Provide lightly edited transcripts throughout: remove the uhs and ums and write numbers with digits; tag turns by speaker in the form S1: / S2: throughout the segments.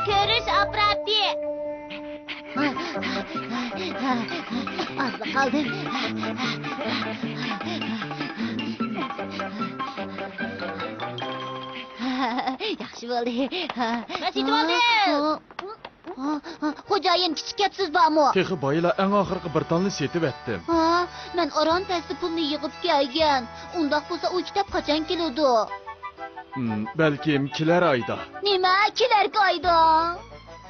S1: ko'rish apparati.
S2: Az qoldi. Yaxshi bo'ldi.
S1: Men setib oldim.
S2: Xo'jayin kichik gapsiz bormi?
S3: Texi boylar eng oxirgi bir tonni setib etdim.
S2: Men oron tasti pulni yig'ib kelgan. Undaq bo'lsa u kitob qachon keladi?
S3: Balkim kelar oyda.
S2: Nima kelar oyda?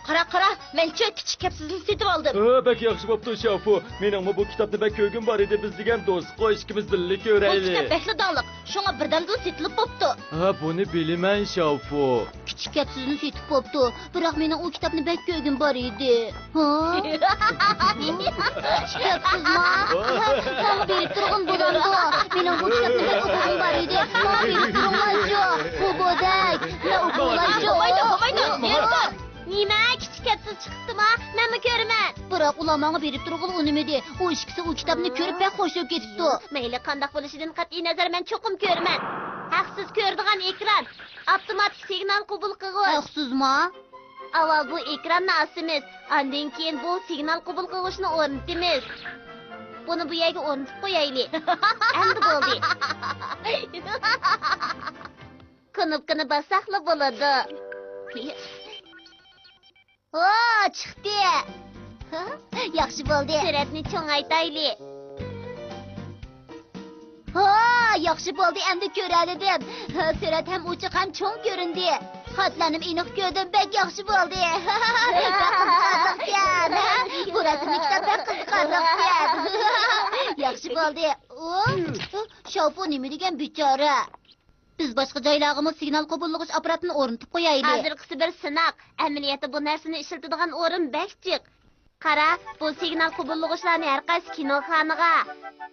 S1: Qara, men kichik gapsizni setib oldim.
S3: Bak yaxshi bo'pti Shafu. Meningmi bu kitobda bak ko'rgim bor edi, biz degan do'st qo'y ikkimiz birga ko'raylik.
S1: Bu kitob bekli donliq. Shunga birdamda setilib bo'pti.
S3: Buni bilaman Shafu.
S2: Kichik gapsizni setib bo'pti. Biroq mening u kitobni bak ko'rgim bor edi. Gapsizmi? Sen berib turg'in bo'lamdi. Mening bu kitobni bak o'qigim bor edi. Berib turg'inchi. Bu go'dak. Men o'qiyolmaydi.
S1: Bo'lmaydi. Nima kichik gapsiz chiqdimi? Menmi ko'raman.
S2: Biroq ular menga berib turg'in unimidi. U ikkisi u kitobni ko'rib bak qo'shib ketibdi.
S1: Mayli qanday bo'lishidan qat'iy nazar men cho'qim ko'raman. Haqsiz ko'radigan ekran, avtomatik signal qabul qilg'ich.
S2: Haqsizmi?
S1: Avval bu ekranni asimiz, undan keyin bu signal qabul qilg'ichni o'rnatamiz. Buni bu yerga o'rnatib qo'yaylik. Endi bo'ldi. Knopkani bossaqla bo'ladi.
S2: Chiqdi. Yaxshi bo'ldi.
S1: Suratni cho'ngaytaylik.
S2: Yaxshi bo'ldi, endi ko'raladim. Surat ham ochiq ham cho'ng ko'rindi. Xatlarim aniq ko'rdim, bek yaxshi bo'ldi. Bu rasmni kitobda qiziqarliqsan. Yaxshi bo'ldi. Shafu nima degan bechora? Biz boshqa joylarimiz signal qabullovchi apparatini o'rnatib qo'yaylik.
S1: Hozirgisi bir sinoq. Amaliyotda bu narsani ishlatadigan o'rin bakchiq. Qara, bu signal qabullovchilarni har qaysi kinoxonaga,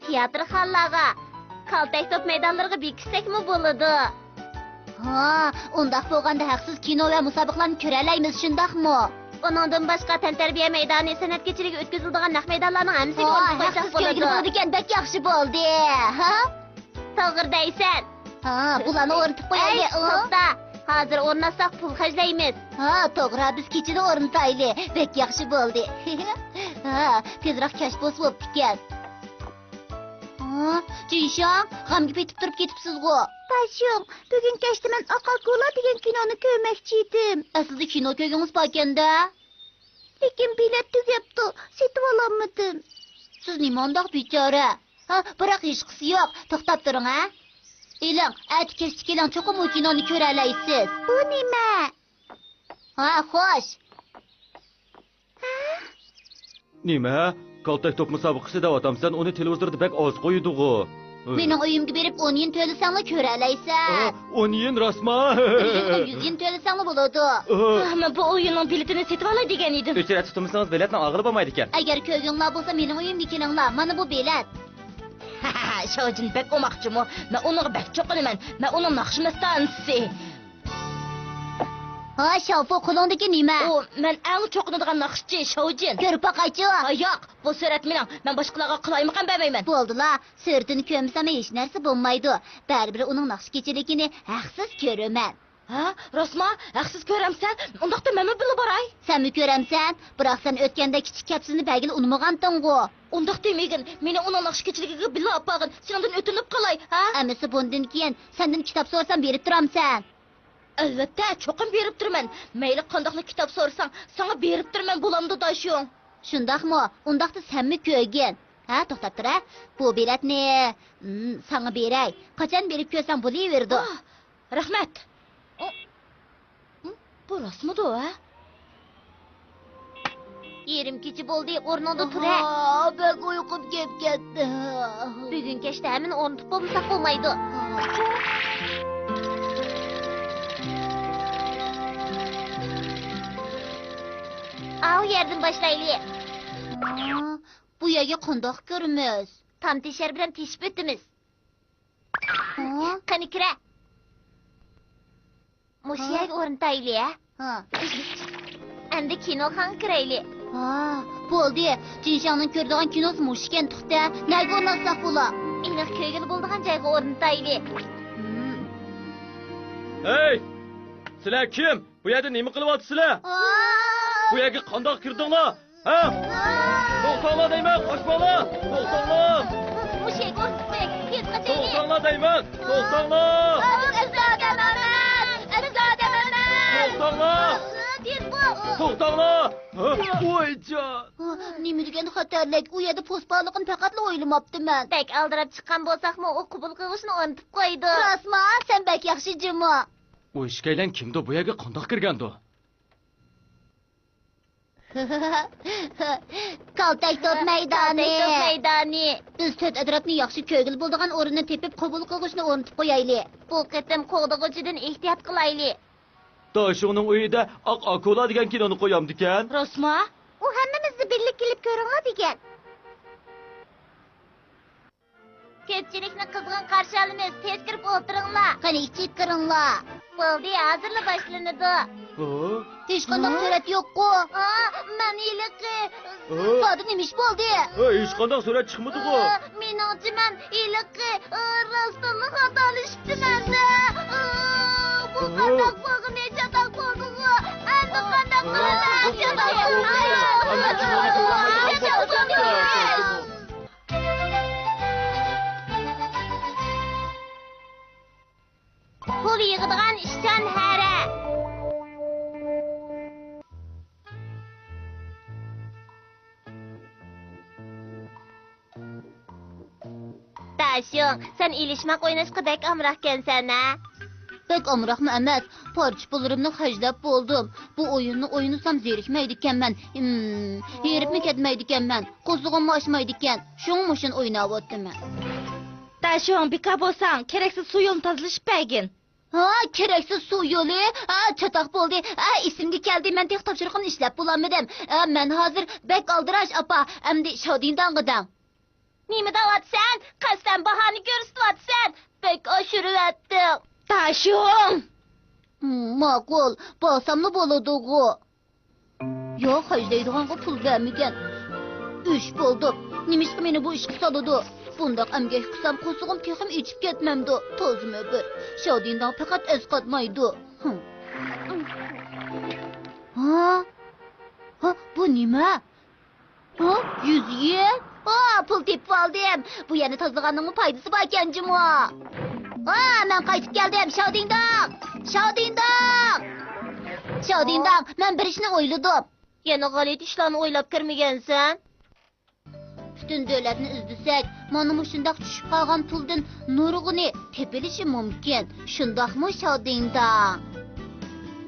S1: teatr xonlarga, kaltak top maydonlariga bekitsekmi bo'ladi?
S2: Undaq bo'lganda haqsiz kino va musobaqalarni ko'ralaymiz, shundaqmi?
S1: Uningdan boshqa tantarbiya maydoni, san'at kechiligi o'tkaziladigan naq maydonlarning hammasiga o'rnatib qo'ysak bo'ladi.
S2: Bo'ladigan bak yaxshi bo'ldi.
S1: To'g'ridaysan.
S2: Bularni o'rnatib qo'yaylik.
S1: To'xta. Hozir o'rnatsak pul xarjlaymiz.
S2: To'g'ri, biz kechida o'rnataylik. Bek yaxshi bo'ldi. Tezroq kashf bo'lib ekan. Jinshon, g'amga petib turib ketibsiz-ku.
S4: Tashim, bugun kashda men Aqalko'la degan kinoni ko'rmoqchi edim.
S2: Aslida kino ko'rgingiz borganda,
S4: lekin bilet tugabdi, setib ololmadim.
S2: Siz nima undoq bechora? Biroq hech qisi yo'q. To'xtab turing, ha? Eling, kechki keling, cho'qim u kinoni ko'ralaysiz.
S4: Bu nima?
S2: Xo'sh.
S3: Nima? Kaltak top musobaqasida otamsan, uni televizorda bak oz qo'ydi-ku.
S2: Mening uyimga berib 10 yen to'lasangmi ko'ralaysan.
S3: 10 yen rasma.
S2: 100 yen to'lasangmi bo'ladi.
S1: Men bu o'yinning biletini setib olay degan edim.
S3: O'chirib tutmasangiz biletni og'irib bo'lmaydi ekan.
S2: Agar ko'ngillar bo'lsa, mening uyimga kelinglar. Mana bu bilet.
S1: Shovjin bek o'moqchimi? Men uni bek cho'qinaman. Men uni naqshmasdansi.
S2: Shafu, qo'lingdagi nima?
S1: Men eng cho'qinadigan naqshchi Shovjin.
S2: Ko'rib boqaychi.
S1: Yo'q, bu surat mening. Men boshqalarga qilaymiqan bilmayman.
S2: Bo'ldilar. Suratini ko'msam hech narsa bo'lmaydi. Baribir uning naqsh kechiligini haqsiz ko'raman.
S1: Rosma, haqsiz ko'ramsan? Undaqda menmi bilib boray?
S2: Senmi ko'ramsan? Biroq sen o'tganda kichik kapsizni bagil unmag'anding-ku.
S1: Undaq demagin. Meni uning naqsh kechiligiga bilib olpag'in. Sendan o'tinib qolay, ha?
S2: Amisi bundan keyin sendan kitob so'rasam berib turamsan.
S1: Albatta, cho'qim berib turaman. Mayli qandoqli kitob so'rasang, sana berib turaman bo'lamdi doshing.
S2: Shundaqmi? Undaqda senmi ko'rgin? To'xtab tur. Bu biletni sana beray. Qachon berib ko'rsam bo'laverdi.
S1: Rahmat. Bu rostmidi, ha? Yerim kechi bo'ldi, o'rningda tur.
S2: Bek uyqum kelib ketdi.
S1: Bugun kechda hamini o'rnatib bo'lmasa bo'lmaydi. Av yerdan boshlaylik.
S2: Bu yerga qandoq kiramiz?
S1: Tam teshar bilan teshib o'tamiz. Qani kira. Mush yerga o'rnataylik, ha? Endi kinoxonaga kiraylik.
S2: Bo'ldi. Jinshonning ko'radigan kinosi mush ekan, to'xta. Nega o'rnatsak bo'la?
S1: Aniq ko'ngil bo'ladigan joyga o'rnataylik.
S3: Hey! Sizlar kim? Bu yerda nima qilyapsizlar? Bu yerga qandoq kirdinglar? Ha? To'xtanglar deyman, qochmanglar. To'xtanglar.
S1: Mushak o'rtbek, tez qochaylik.
S3: To'xtanglar deyman. To'xtanglar. To'xtanglar.
S1: Tez bo'l.
S3: To'xtanglar. Voyjon.
S2: Nima degan xatarlik? U yerda posbonligini faqatla o'ylamabdiman.
S1: Bek aldirab chiqqan bo'lsaqmi, u qubul qilishni unutib qo'ydi.
S2: Rasma, sen bak yaxshi jimo.
S3: U ishkaylan kimdi? Bu yerga qandoq kirgandi?
S2: Kaltak top maydoni.
S1: Kaltak maydoni.
S2: Biz to'rt atrofni yaxshi ko'gil bo'ladigan o'rinni tepib qabul qilishni unutib qo'yaylik.
S1: Bu qitim qo'g'dag'uchidan ehtiyot qilaylik.
S3: Toshug'ning uyida oq akula degan kinoni qo'yamdikan.
S1: Rosma?
S4: U hammamizni birlik kelib ko'ringlar degan.
S1: Ko'pchilikni qizg'in qarshi olamiz. Tez kirib o'tiringlar.
S2: Qani ichib kiringlar.
S1: Bo'ldi, hozirla boshlanadi.
S2: Hech qanday surat yo'q-ku.
S1: Men iliqi.
S2: Hozir nima ish bo'ldi?
S3: Hech qanday surat chiqmadi-ku.
S1: Meningcha men iliqi rostini xatolashibdi menda. Bu qandoq bo'ldi, nechadoq bo'ldi-ku. Endi qandoq pul yig'adigan ishchan hara. Tashung, sen ilishmaq o'ynashqa bek amroqkansan-a?
S2: Bek amroqmi emas, parcha pullarımni xajlab bo'ldim. Bu o'yinni o'ynasam zerikmaydi ekanman. Heribmi ketmaydi ekanman. Qo'zig'im oshmaydi ekan. Shuning uchun o'ynayapman.
S4: Tashung, bika bo'lsang, keraksiz suv yo'lini tozalashib bagin.
S2: Ha, keraksiz suv yo'li. Chatoq bo'ldi. Esimga keldi, men tek topshiriqni ishlab bo'lolmadim. Men hozir bek aldirash apa, endi shodindan.
S1: Nima deyapsan? Qasdan bahoni ko'rsatyapsan. Bek oshiryapti.
S4: Tashung!
S2: Ma'qul, bo'lsamli bo'ladi-ku. Yo, hajlaydiganga pul bermagan. Ish bo'ldi. Nima ishga meni bu ishga soladi? Bundaq amgak qilsam qo'sig'im texim ichib ketmamdi. To'zimi bir. Shodindan faqat esqatmaydi. Ha, bu nima? Ha, 100 yen? Pul tepib oldim. Bu yana tozalaganning foydasi bor ekan-jimo. Men qaytib keldim. Shodindan, men bir ishni o'yladim.
S1: Yana g'alat ishlarni o'ylab kirmagansan?
S2: Butun davlatni izlasak, mana shundoq tushib qolgan puldan nurg'uni tepilishi mumkin. Shundoqmi Shodindan?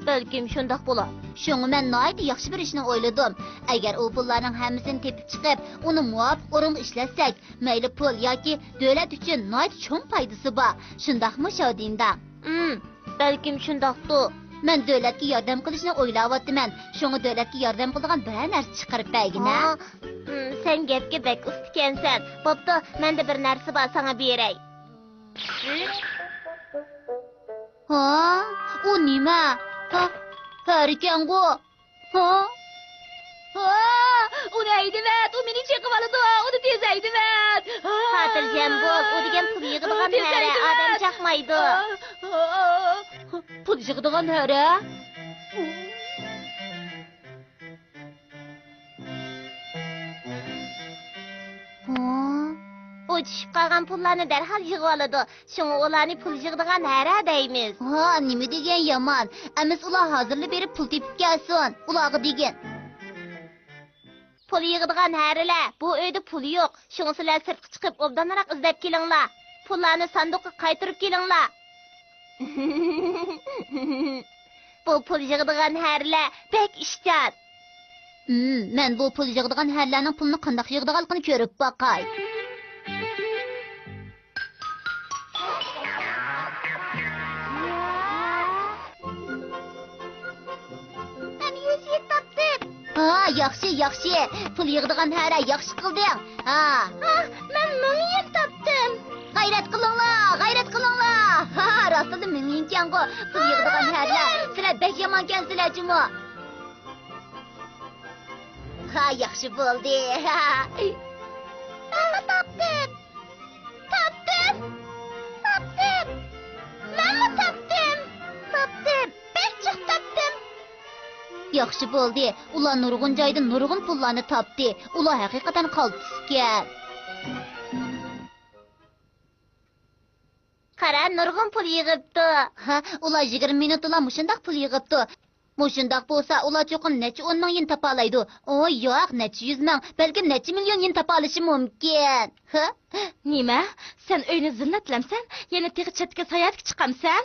S1: Balkim shundoq bo'lar.
S2: Shunga men noyat yaxshi bir ishni o'yladim. Agar u pullarning hammasini tepib chiqib, uni muvofiq o'ringa ishlasak, mayli pul yoki davlat uchun noyat cho'ng foydasi bor. Shundoqmi Shodindan?
S1: Balkim shundoqdir.
S2: Men davlatga yordam qilishni o'ylayapman. Shunga davlatga yordam qiladigan biror narsa chiqarib bergina.
S1: Sen gapga bek ustkansan. Bo'pti, menda bir narsa bor, sana beray.
S2: U nima? Harikangu.
S4: Uni aydimat, u meni chaqib oladi. Uni tez aydimat.
S1: Xotirjam bo'l, u degan pul yig'adigan hara odam chaqmaydi.
S2: Pul yig'adigan hara?
S1: U tushib qolgan pullarni darhol yig'ib oladi. Shunga ularni pul yig'adigan hara deymiz.
S2: Nima degan yomon. Amiz ular hozirli berib pul tepib kelsin. Ularga degan.
S1: Pul yig'adigan haralar, bu uyda pul yo'q. Shunga sizlar sirtqa chiqib obdanroq izlab kelinglar. Pullarni sanduqqa qaytarib kelinglar. Bu pul yig'adigan haralar bek ishchan.
S2: Men bu pul yig'adigan haralarning pulni qanday yig'adiganligini ko'rib boqay. Yaxshi. Pul yig'adigan hara yaxshi qilding.
S1: Men 1000 yen topdim.
S2: G'ayrat qilinglar. Rostida 1000 yen ekan-ku. Pul yig'adigan hara. Sizlar bek yomonkansizlar-jimo. Yaxshi bo'ldi.
S1: Men topdim. Men topdim. Bek chiq topdim.
S2: Yaxşı bo'ldi. Ular nurg'un joydan nurg'un pullarni topdi. Ular haqiqatan qaltiskan.
S1: Qara, nurg'un pul yig'ibdi.
S2: Ha, ular 20 minutda mushundaq pul yig'ibdi. Mushundaq bo'lsa, ular cho'qin necha 10 ming yen topa oladi. O, yo'q, necha 100 ming, balki necha million yen topa olishi mumkin. Ha?
S5: Nima? Sen uyni zinnatlamsan, yana teği chatga sayohatga chiqamsan?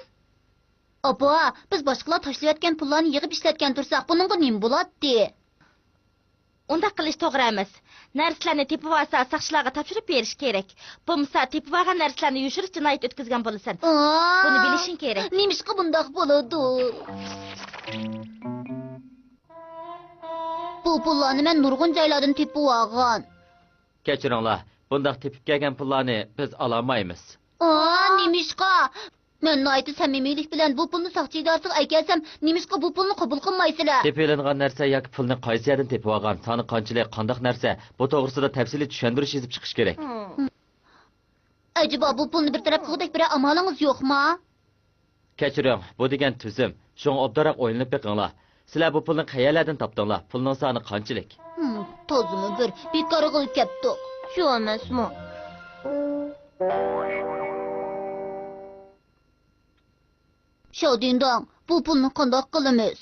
S2: Opa, biz boshqalar tashlayotgan pullarni yig'ib ishlatgan tursak, buningga nima bo'ladi?
S5: Unda qilish to'g'ri emas. Narsalarni tepib olsa, saqchilarga topshirib berish kerak. Bo'lmasa tepib olgan narsalarni yushirish jinoyat o'tkazgan bo'lasan. Buni bilishing kerak.
S2: Nimishqa bundoq bo'ladi? Bu pullarni men nurg'un joylardan tepib olgan.
S3: Kechiringlar, bundaq tepib kelgan pullarni biz ololmaymiz.
S2: Nimishqa? Men noiti samimiylik bilan bu pulni saqchi idorasiga aykasam, nimishqa bu pulni qabul qilmaysizlar?
S3: Tepilingan narsa yoki pulni qaysi yerdan tepib olgan, soni qanchalik, qandoq narsa, bu to'g'risida tafsiliy tushuntirish yozib chiqish kerak.
S2: Acaba bu pulni bir taraf qildik bir amalingiz yo'qmi?
S3: Kechiring, bu degan tuzum. Shunga obdaroq o'ylanib beqinglar. Sizlar bu pulni qayerlardan topdinglar? Pulning soni qanchalik?
S2: Tozimi bir bekor qilib ketdik.
S1: Shu emasmi?
S2: Shodindon, bu pulni qandoq qilamiz?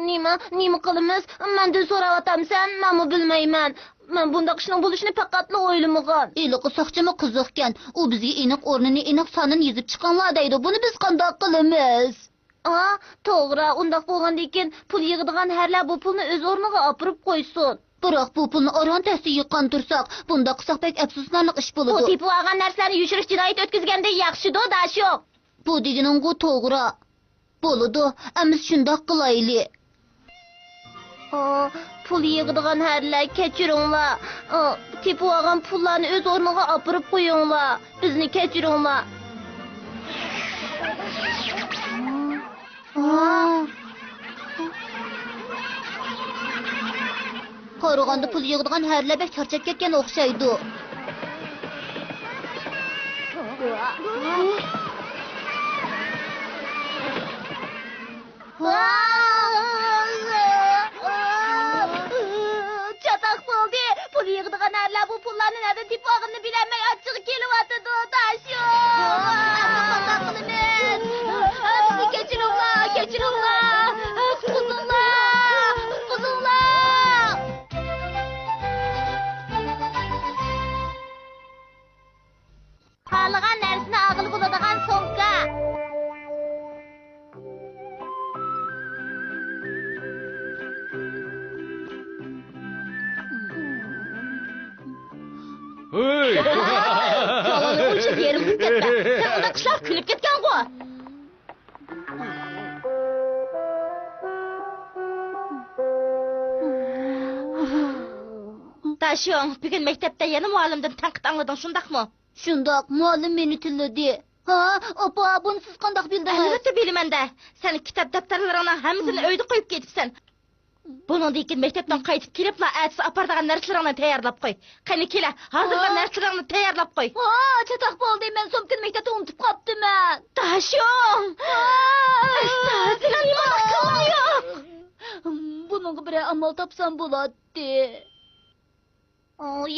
S1: Nima qilamiz? Mendan so'rayapsan, men bilmayman. Men bundaq ishning bo'lishini faqatla o'ylamagan.
S2: Iliqi soqchimi qiziqkan. U bizga aniq o'rnini, aniq sonini yozib chiqqanlar deydi. Buni biz qandoq qilamiz?
S1: To'g'ri, undaq bo'lgandan keyin pul yig'adigan herlar bu pulni o'z o'rniga olib qo'ysin.
S2: Biroq bu pulni oron-tasti yiqqan tursak, bunda qilsak pek afsuslanli ish
S1: Bu
S2: bo'ladi.
S1: tepib olgan narsalarni yushirish jinoyat o'tkazganda yaxshi-da, dasho.
S2: Bu deganing-ku to'g'ri. Bo'ladi, ammo shundoq qilaylik.
S1: Pul yig'adigan herlar, kechiringlar. Tepib olgan pullarni o'z o'rniga olib qo'yinglar. Bizni kechiringlar.
S2: Qarag'anda pul yig'adigan herlar bek charchab ketgan o'xshaydi.
S1: Çatak bo'ldi. Pul yig'adigan herlar bu pullarni nereden tepib olganini bilmay achchig'i kelyapti, dasho. Bizni kechiringlar, kechiringlar. Qutqizinglar, qutqizinglar. Xohlagan narsani og'il bo'ladigan so'mka.
S3: Hey!
S5: Yolg'onni o'chib yerim ketdi. Sen unda qishloq kulib ketgan-ku. Tashiyong, bugun maktabda yana muallimdan tanqid anglading, shundaqmi?
S2: Shundoq, muallim meni tilladi. Opa, buni siz qandoq bildingiz?
S5: Albatta bilaman-da. Sen kitob daftarlaringni hammasini uyda qo'yib ketibsan. Bundan keyin maktabdan qaytib kelibla, atsi apardigan narsalaringni tayyorlab qo'y. Qani kela, hozirgi narsalaringni tayyorlab qo'y.
S2: Chatoq bo'ldi, men so'mkani maktabda unutib qolibdiman.
S5: Tashiyong! Astag'firullah, nima qilmayok?
S2: Buningga bir amal topsam bo'ladi.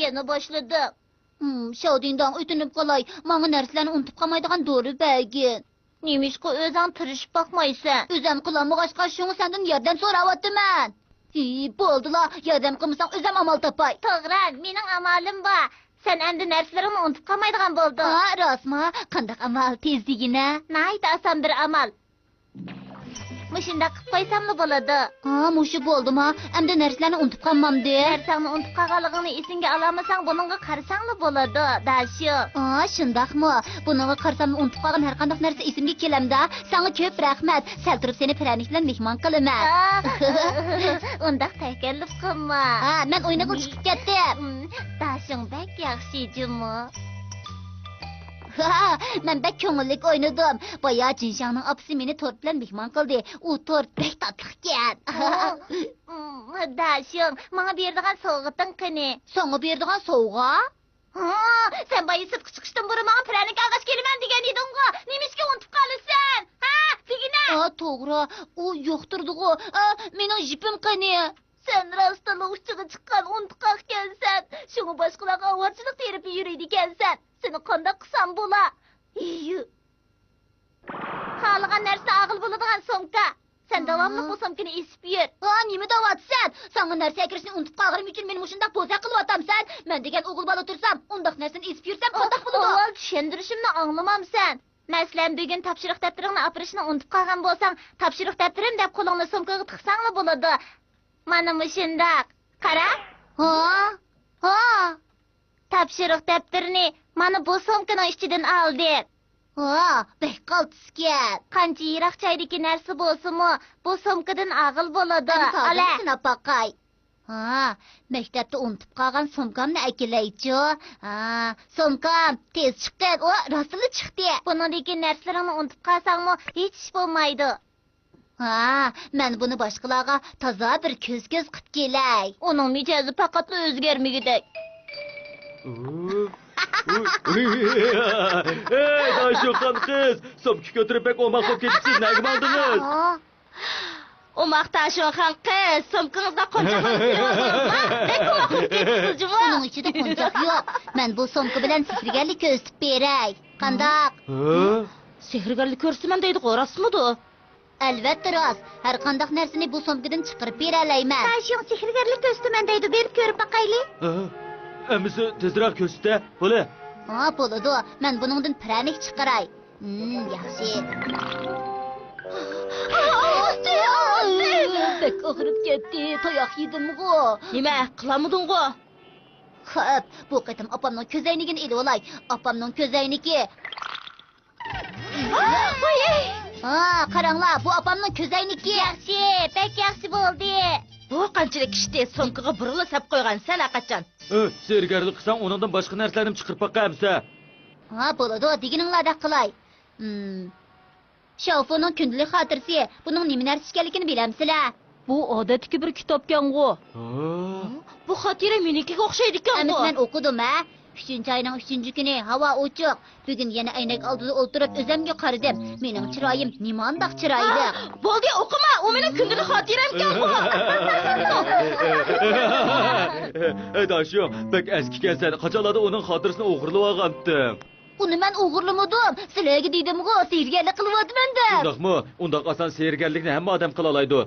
S1: Yana boshladi.
S2: Shodindan o'tinib qolay. Menga narsalarni unutib qolmaydigan dori bergin.
S1: Nimishqa o'zing tirishib boqmaysan?
S2: O'zim qilolmag'achqa shuni sendan yordam so'rayaptiman. Bo'ldi-la, yordam qilmasang o'zim amal topay.
S1: To'g'ri, mening amalim bor. Sen endi narsalarimni unutib qolmaydigan bo'lding.
S2: Rostmi? Qanday amal tezligina?
S1: Nayt oson bir amal. Mushunda qilib qo'ysammi bo'ladi?
S2: Mushi bo'ldimi? Endi narsalarni unutib qolmamdi.
S1: Narsangni unutib qolganligingni esingga ololmasang, buningga qarasangmi bo'ladi, dasho.
S2: Shundaqmi? Buningga qarsam unutib qolgan har qanday narsa esimga kelamda. Senga ko'p rahmat. Sal turib seni pranik bilan mehmon qilaman.
S1: Undaq takalluf qilma.
S2: Men o'ynaga chiqib ketdim.
S1: Dashing bak yaxshi jimi.
S2: Men bek ko'ngillik o'ynadim. Boya Jinshangning opasi meni tort bilan mehmon qildi. U tort bek tatliq ekan.
S1: Dashing, menga berdigan sovg'ating qani?
S2: Senga berdigan sovg'a?
S1: Sen boya sirtqa chiqishdan burun menga pranik olg'ash kelaman degan eding-ku. Nimishga unutib qolasan? Figina!
S2: To'g'ri, u yo'qtirdi-ku. Mening jipim qani? Sen rostdan uchiga chiqqan untiqoq ekansan. Shuni boshqalarga avorchilik terib yuriydi ekansan. Seni qanday qilsam bo'la?
S1: Xohlagan narsa og'il bo'ladigan sumka. Sen davomli bu sumkani esib yur.
S2: Nima deyapsan? Senga narsa akirishni unutib qolganim uchun men mushundaq bo'za qilyapamsan. Men degan o'g'il bola tursam, undaq narsani esib yursam qanday bo'ladi?
S1: Avval tushuntirishimni anglamamsan. Masalan, bugun topshiriq daftaringni opirishni unutib qolgan bo'lsang, topshiriq daftarim deb qo'lingni sumkaga tiqsangmi bo'ladi. Mana mushundaq. Qara.
S2: Ha.
S1: Topshiriq daftarini mana bu sumkaning ichidan oldik.
S2: Bek qaltiskan.
S1: Qancha yiroq joydagi narsa bo'lsa-mu, bu sumkadan og'il bo'ladi.
S2: Ala, sinapaqay. Maktabda unutib qolgan sumkamni akilaychi. Sumkam tez chiqqan. Rostli chiqdi.
S1: Buningdagi narsalarni unutib qolsangmi, hech ish bo'lmaydi.
S2: Men buni boshqalarga toza bir ko'z-ko'z qilib kelay.
S1: Uning mijozi faqat o'zgarmagidek.
S3: Ey, Daşyoqan qiz, sumka ko'tarib bek omaq bo'lib ketibsiz, nega bo'ldingiz?
S5: Umaq Daşyoqan qiz, sumkangizda qo'nchoq
S2: Uning ichida qo'nchoq yo'q. Men bu sumka bilan sehrgarlik ko'rsatib beray. Qandoq?
S5: Sehrgarlik ko'rsaman deydi, rostmidi?
S2: Albatta rost. Har qanday narsani bu sumkadan chiqarib bera olayman.
S4: Tashiq sehrgarlik ko'rsataman deydi, berib ko'rib boqaylik.
S3: Amisi tezroq ko'rsatda, bo'la.
S2: Bo'ladi. Men buningdan pranik chiqaray. Yaxshi. Bek og'rib ketdi. Toyoq yedim-ku.
S5: Nima qilamiding-ku?
S2: Xo'p, bu qatim opamning ko'zoynigini elib olay. Opamning ko'zoyniki. Qaranglar, bu opamning ko'zoyniki.
S1: Yaxshi, bek yaxshi bo'ldi.
S5: Bu qanchalik ishdi, sumkaga burilib sap qo'ygan sen qachon?
S3: Sergarlik qilsang, uningdan boshqa narsalarni chiqarib boqamsa.
S2: Bo'ladi, deganinglarda qilay. Shaufoning kundalik xotirasi. Buning nima narsa ekanligini bilamsizlar?
S1: Bu odatdagi bir kitobkan-ku.
S5: Bu xotira menikiga o'xshaydi ekan-ku.
S2: Men o'qidim, 3-oyning 3-kuni havo ochiq. Bugun yana aynak oldida o'tirib o'zimga qaradim. Mening chiroyim nimandaq chiroyli.
S5: Bo'ldi, o'qima, u mening kundalik xotiram ekan-ku.
S3: Daşyoq, bek eski ekansan, qachonlarda uning xotirasini o'g'irlab olgandim.
S2: Uni men o'g'irlamadim. Sizlarga dedim-ku, sehrgarlik qilyapman-da.
S3: Shundaqmi? Undaq oson sehrgarlikni hamma odam qila oladi.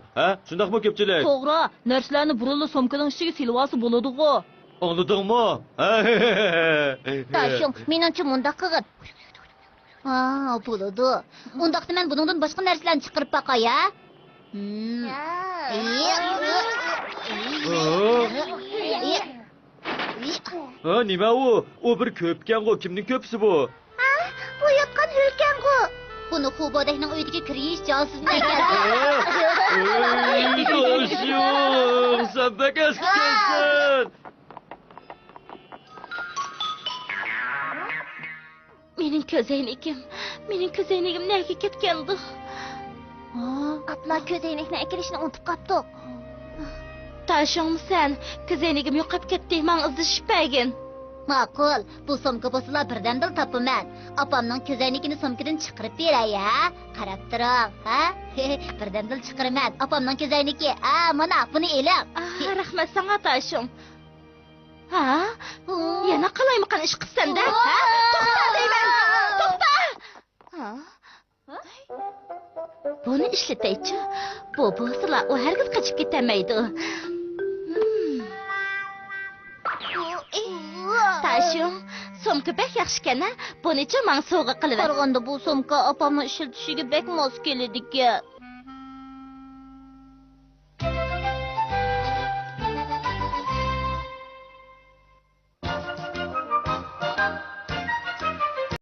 S3: Shundaqmi ko'pchilik?
S1: To'g'ri, narsalarni burunli sumkaning ichiga silvasi bo'ladi-ku.
S3: Anladingmi?
S1: Tashiq, meningcha mundaq qilib.
S2: Bo'ladi. Undaqda men buningdan boshqa narsalarni chiqarib boqay,
S3: Nima u? U bir ko'pkan-ku, kimning ko'psi bu?
S2: Bu yoqqan yurkan-ku. Buni Xubodakning uyiga kirish joizmi ekan?
S3: Daşyoq, sen bek eski ekansan.
S5: Mening ko'zoynigim nega ketgandi?
S1: Aplar ko'zoynakni akirishni unutib qopdiq.
S5: Tashiqmisan, ko'zoynigim yo'qolib ketdi, men izlashibmagin.
S2: Ma'qul, bu sumka bo'lsa birdan dil topaman. Opamning ko'zoynigini sumkadan chiqarib beray, qarab turing, birdan dil chiqaraman. Opamning ko'zoynigi, mana buni eling.
S5: Rahmat senga Tashiq. Yana qalaymiqan ish qilsan-da? To'xta deyman. To'xta. Buni ishlataychi. Bu bo'lsa, u hargiz qochib ketamaydi. Tashiq, sumka bek yaxshi ekan-a? Buni-chi men sovg'a qilib.
S1: Qarag'anda bu sumka opamning ishlatishiga bek mos keladi-ku.